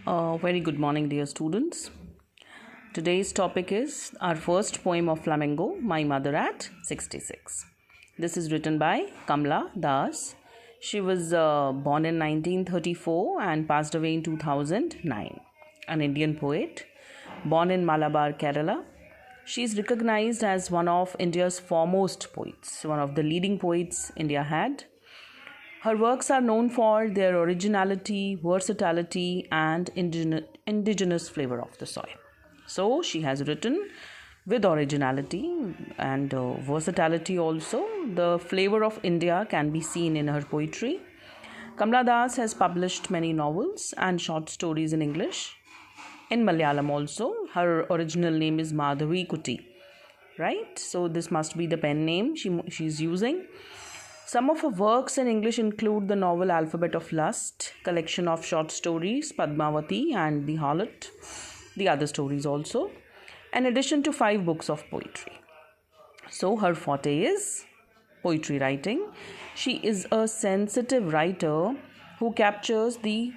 Very good morning, dear students. Today's topic is our first poem of Flamenco, My Mother at 66. This is written by Kamla Das. She was born in 1934 and passed away in 2009. An Indian poet, born in Malabar, Kerala. She is recognized as one of India's foremost poets, one of the leading poets India had. Her works are known for their originality, versatility, and indigenous flavor of the soil. So, she has written with originality and versatility also. The flavor of India can be seen in her poetry. Kamla Das has published many novels and short stories in English. In Malayalam also, her original name is Madhavi Kuti, right? So, this must be the pen name she's using. Some of her works in English include the novel Alphabet of Lust, collection of short stories Padmavati and The Harlot, the other stories also, in addition to 5 books of poetry. So her forte is poetry writing. She is a sensitive writer who captures the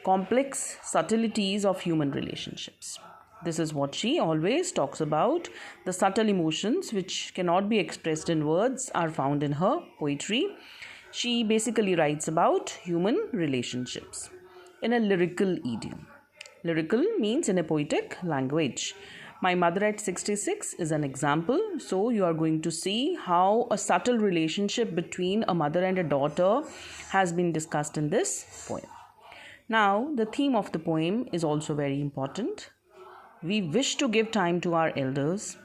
complex subtleties of human relationships. This is what she always talks about. The subtle emotions which cannot be expressed in words are found in her poetry. She basically writes about human relationships in a lyrical idiom. Lyrical means in a poetic language. My Mother at 66 is an example. So you are going to see how a subtle relationship between a mother and a daughter has been discussed in this poem. Now, the theme of the poem is also very important. We wish to give time to our elders.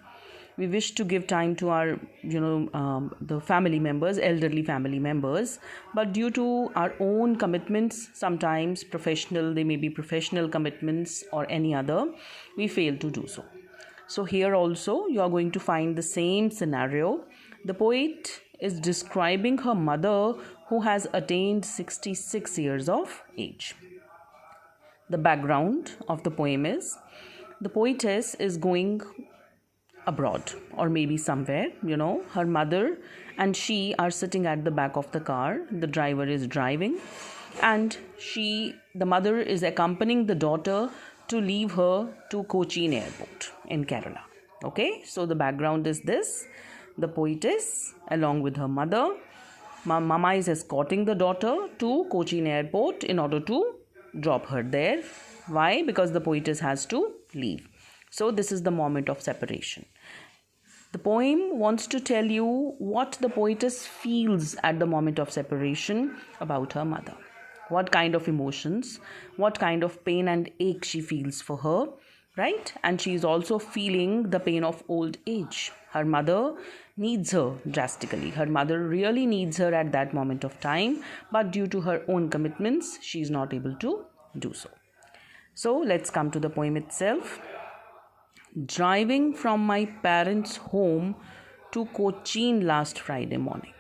We wish to give time to our, the family members, elderly family members. But due to our own commitments, sometimes they may be professional commitments or any other, we fail to do so. So here also, you are going to find the same scenario. The poet is describing her mother who has attained 66 years of age. The background of the poem is, the poetess is going abroad or maybe somewhere, her mother and she are sitting at the back of the car. The driver is driving and the mother is accompanying the daughter to leave her to Cochin airport in Kerala. Okay, so the background is this. The poetess along with her mother, mama is escorting the daughter to Cochin airport in order to drop her there. Why? Because the poetess has to leave. So this is the moment of separation. The poem wants to tell you what the poetess feels at the moment of separation about her mother. What kind of emotions, what kind of pain and ache she feels for her, right? And she is also feeling the pain of old age. Her mother needs her drastically. Her mother really needs her at that moment of time, but due to her own commitments, she is not able to do so. So let's come to the poem itself. Driving from my parents' home to Cochin last Friday morning.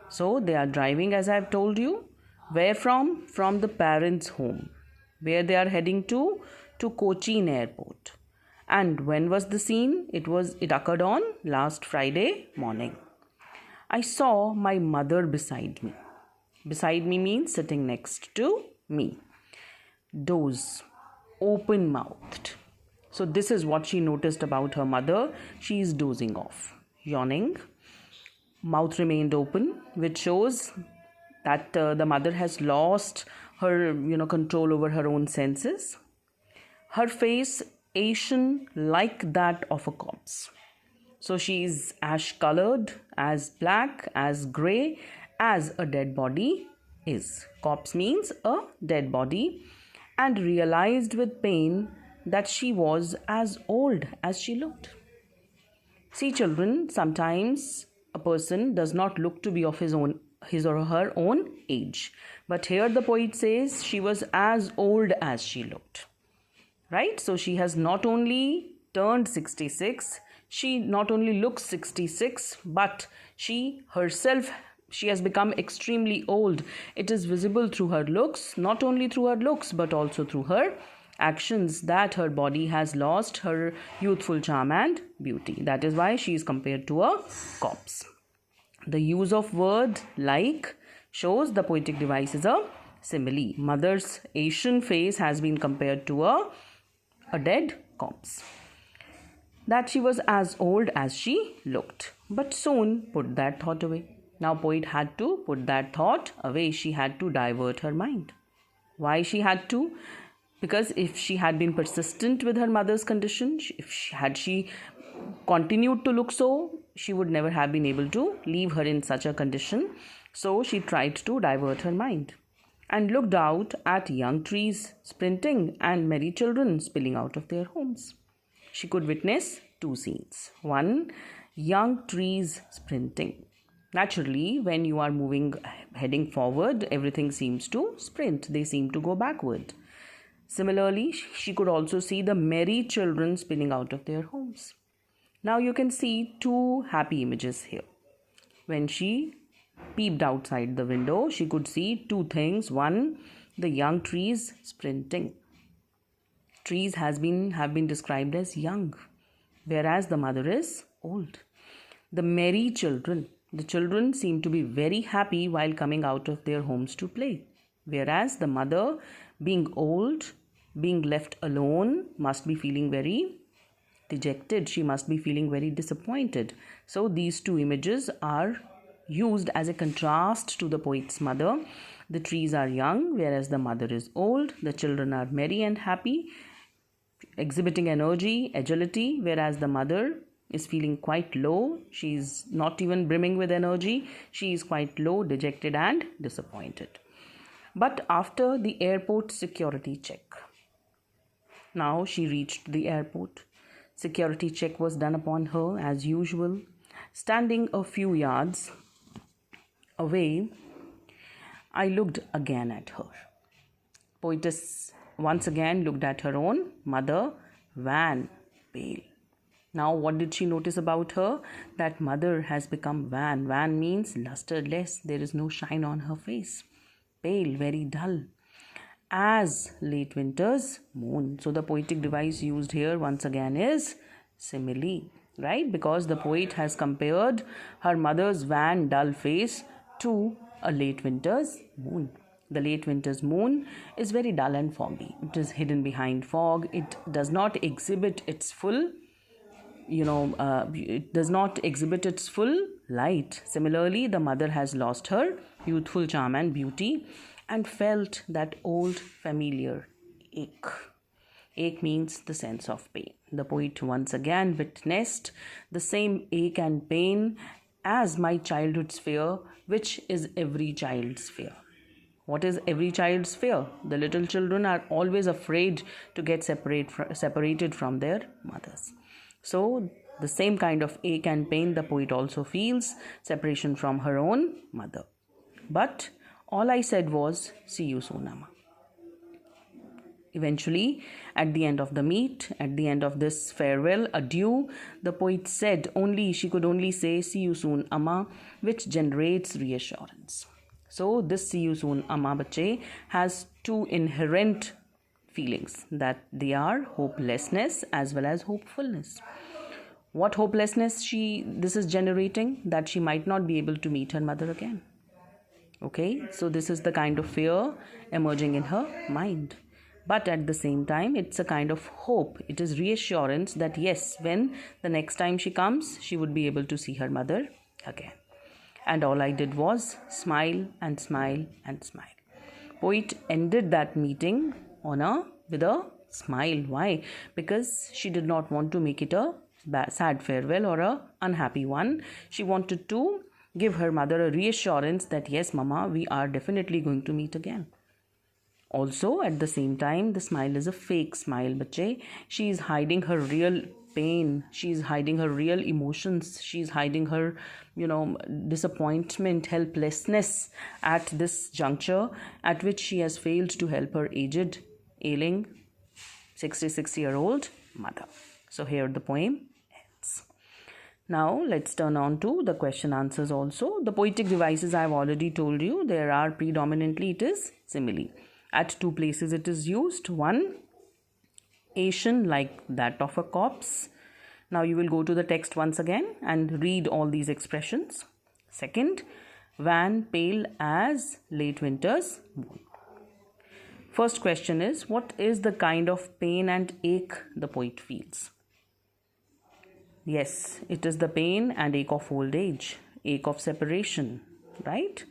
So they are driving, as I have told you. Where from? From the parents' home. Where they are heading to Cochin airport. And when was the scene? It occurred on last Friday morning. I saw my mother beside me. Beside me means sitting next to me. Doze, open-mouthed. So this is what she noticed about her mother. She is dozing off, yawning. Mouth remained open, which shows that the mother has lost her, control over her own senses. Her face ashen like that of a corpse. So she is ash-colored, as black, as grey, as a dead body is. Corpse means a dead body. And realized with pain that she was as old as she looked. See, children, sometimes a person does not look to be of his or her own age. But here the poet says she was as old as she looked. Right? So she has not only turned 66, she not only looks 66, but she has become extremely old. It is visible through her looks, not only through her looks, but also through her actions, that her body has lost her youthful charm and beauty. That is why she is compared to a corpse. The use of word like shows the poetic device is a Simile. Mother's Asian face has been compared to a dead corpse. That she was as old as she looked, but soon put that thought away. Now poet had to put that thought away. She had to divert her mind. Why she had to? Because if she had been persistent with her mother's condition, had she continued to look so, she would never have been able to leave her in such a condition. So she tried to divert her mind and looked out at young trees sprinting and merry children spilling out of their homes. She could witness two scenes. One, young trees sprinting. Naturally, when you are heading forward, everything seems to sprint. They seem to go backward. Similarly, she could also see the merry children spilling out of their homes. Now you can see two happy images here. When she peeped outside the window, she could see two things. One, the young trees sprinting. Trees have been described as young, whereas the mother is old. The merry children. The children seem to be very happy while coming out of their homes to play, whereas the mother, being old, being left alone, must be feeling very dejected. She must be feeling very disappointed. So these two images are used as a contrast to the poet's mother. The trees are young, whereas the mother is old. The children are merry and happy, exhibiting energy, agility, whereas the mother is feeling quite low. She is not even brimming with energy. She is quite low, dejected and disappointed. But after the airport security check, now she reached the airport. Security check was done upon her as usual. Standing a few yards away, I looked again at her. Poetess once again looked at her own mother, wan, pale. Now what did she notice about her? That mother has become wan. Wan means lusterless. There is no shine on her face. Pale, very dull, as late winter's moon. So the poetic device used here once again is simile, right? Because the poet has compared her mother's wan, dull face to a late winter's moon. The late winter's moon is very dull and foggy. It is hidden behind fog. It does not exhibit its full light. Similarly, the mother has lost her youthful charm and beauty and felt that old familiar ache. Ache means the sense of pain. The poet once again witnessed the same ache and pain as my childhood's fear, which is every child's fear. What is every child's fear? The little children are always afraid to get separated from their mothers. So the same kind of ache and pain the poet also feels, separation from her own mother. But all I said was, see you soon, Amma. Eventually, at the end of the meet, at the end of this farewell, adieu, the poet said she could only say, see you soon, Amma, which generates reassurance. So this see you soon, Amma Bache has two inherent feelings, that they are hopelessness as well as hopefulness. What hopelessness this is generating? That she might not be able to meet her mother again. Okay, so this is the kind of fear emerging in her mind. But at the same time, it's a kind of hope. It is reassurance that yes, when the next time she comes, she would be able to see her mother again. And all I did was smile and smile and smile. Poet ended that meeting with a smile. Why? Because she did not want to make it a sad farewell or a unhappy one. She wanted to give her mother a reassurance that yes, Mama, we are definitely going to meet again. Also, at the same time, the smile is a fake smile, bache. She is hiding her real pain. She is hiding her real emotions. She is hiding her, disappointment, helplessness at this juncture at which she has failed to help her aged, ailing, 66-year-old mother. So here the poem ends. Now let's turn on to the question answers also. The poetic devices I have already told you. There are predominantly it is simile. At two places it is used. One, Asian, like that of a corpse. Now you will go to the text once again and read all these expressions. Second, wan, pale as late winter's moon. First question is, what is the kind of pain and ache the poet feels? Yes, it is the pain and ache of old age, ache of separation, right?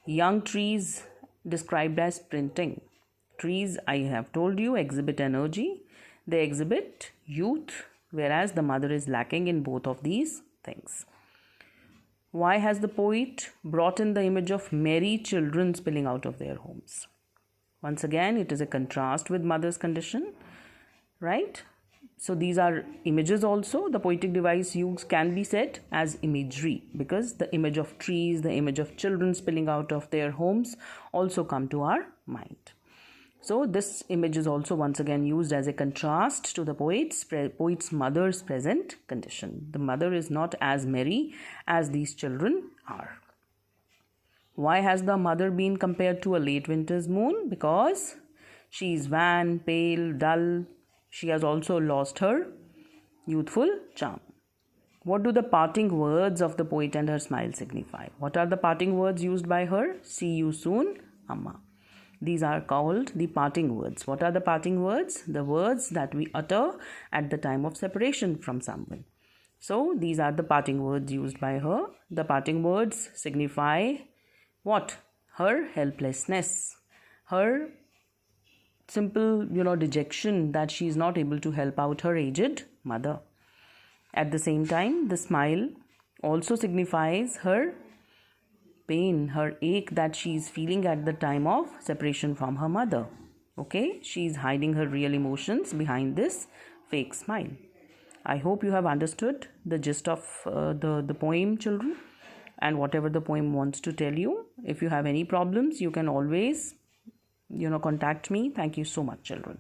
Young trees described as sprinting. Trees, I have told you, exhibit energy. They exhibit youth, whereas the mother is lacking in both of these things. Why has the poet brought in the image of merry children spilling out of their homes? Once again, it is a contrast with mother's condition, right? So these are images also. The poetic device used can be said as imagery, because the image of trees, the image of children spilling out of their homes also come to our mind. So this image is also once again used as a contrast to the poet's mother's present condition. The mother is not as merry as these children are. Why has the mother been compared to a late winter's moon? Because she is wan, pale, dull. She has also lost her youthful charm. What do the parting words of the poet and her smile signify? What are the parting words used by her? See you soon, Amma. These are called the parting words. What are the parting words? The words that we utter at the time of separation from someone. So these are the parting words used by her. The parting words signify what? Her helplessness, her simple, dejection that she is not able to help out her aged mother. At the same time, the smile also signifies her pain, her ache that she is feeling at the time of separation from her mother. Okay, she is hiding her real emotions behind this fake smile. I hope you have understood the gist of the poem, children, and whatever the poem wants to tell you. If you have any problems, you can always contact me. Thank you so much, children.